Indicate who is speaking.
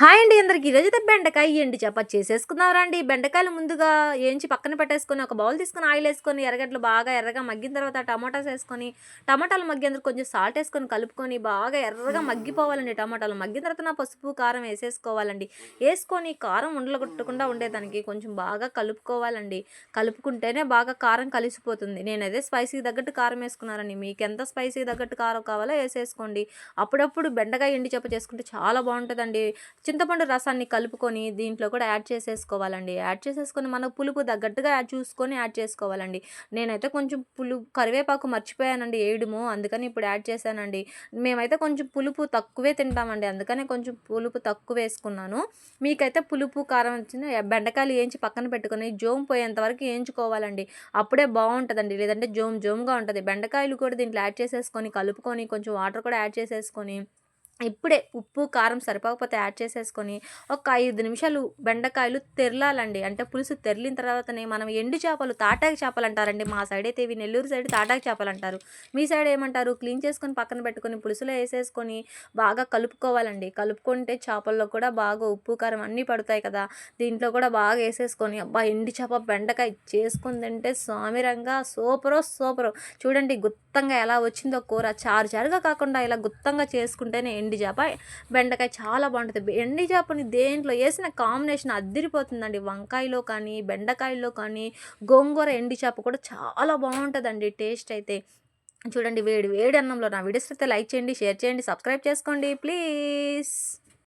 Speaker 1: Hi అండి అందరికి. ఈరోజైతే బెండకాయ ఎండు చపాతీ చేసేసుకుందాం రండి. బెండకాయలు ముందుగా ఏంచి పక్కన పెట్టేసుకొని, ఒక బౌల్ తీసుకొని ఆయిల్ వేసుకొని, ఎర్రగడ్డలు బాగా ఎర్రగా మగ్గిన తర్వాత టమాటాస్ వేసుకొని, టమాటాలు మగ్గేందుకు కొంచెం సాల్ట్ వేసుకొని కలుపుకొని బాగా ఎర్రగా మగ్గిపోవాలండి. టమాటాలు మగ్గిన తర్వాత నా పసుపు కారం వేసేసుకోవాలండి. వేసుకొని కారం ఉండలుగొట్టకుండా ఉండేదానికి కొంచెం బాగా కలుపుకోవాలండి. కలుపుకుంటేనే బాగా కారం కలిసిపోతుంది. నేనైతే స్పైసీ తగ్గట్టు కారం వేసుకున్నానండి. మీకు ఎంత స్పైసీ తగ్గట్టు కారం కావాలో వేసేసుకోండి. అప్పుడప్పుడు బెండకాయ ఎండు చప్ప చేసుకుంటే చాలా బాగుంటుందండి. చింతపండు రసాన్ని కలుపుకొని దీంట్లో కూడా యాడ్ చేసేసుకోవాలండి. యాడ్ చేసేసుకొని మనకు పులుపు తగ్గట్టుగా చూసుకొని యాడ్ చేసుకోవాలండి. నేనైతే కొంచెం కరివేపాకు మర్చిపోయానండి వేయడము, అందుకని ఇప్పుడు యాడ్ చేశానండి. మేమైతే కొంచెం పులుపు తక్కువే తింటామండి, అందుకనే కొంచెం పులుపు తక్కువ వేసుకున్నాను. మీకైతే పులుపు కారం వచ్చిన బెండకాయలు వేయించి పక్కన పెట్టుకొని జోము పోయేంత వరకు వేయించుకోవాలండి. అప్పుడే బాగుంటుందండి, లేదంటే జోముగా ఉంటుంది. బెండకాయలు కూడా దీంట్లో యాడ్ చేసేసుకొని కలుపుకొని కొంచెం వాటర్ కూడా యాడ్ చేసేసుకొని ఇప్పుడే ఉప్పు కారం సరిపోకపోతే యాడ్ చేసేసుకొని ఒక 5 నిమిషాలు బెండకాయలు తెరలాలండి. అంటే పులుసు తెరిలిన తర్వాతనే మనం ఎండు చేపలు తాటాకు చేపలు అంటారండి. మా సైడ్ అయితే ఇవి నెల్లూరు సైడ్ తాటాకు చేపలు అంటారు. మీ సైడ్ ఏమంటారు? క్లీన్ చేసుకొని పక్కన పెట్టుకొని పులుసులో వేసేసుకొని బాగా కలుపుకోవాలండి. కలుపుకుంటే చేపల్లో కూడా బాగా ఉప్పు కారం అన్నీ పడతాయి కదా. దీంట్లో కూడా బాగా వేసేసుకొని అబ్బా ఎండు చేప బెండకాయ చేసుకొని తింటే స్వామిరంగా సూపరు. చూడండి గుత్తంగా ఎలా వచ్చిందో కూర. చారుగా కాకుండా ఇలా గుత్తంగా చేసుకుంటేనే ఎండు చేప బెండకాయ చాలా బాగుంటుంది. ఎండు చేపని దేంట్లో వేసిన కాంబినేషన్ అద్దిరిపోతుందండి. వంకాయలో కానీ బెండకాయలో కానీ గోంగూర ఎండు చేప కూడా చాలా బాగుంటుందండి టేస్ట్ అయితే. చూడండి వేడి వేడి అన్నంలో. నా వీడియోస్ అయితే లైక్ చేయండి, షేర్ చేయండి, సబ్స్క్రైబ్ చేసుకోండి ప్లీజ్.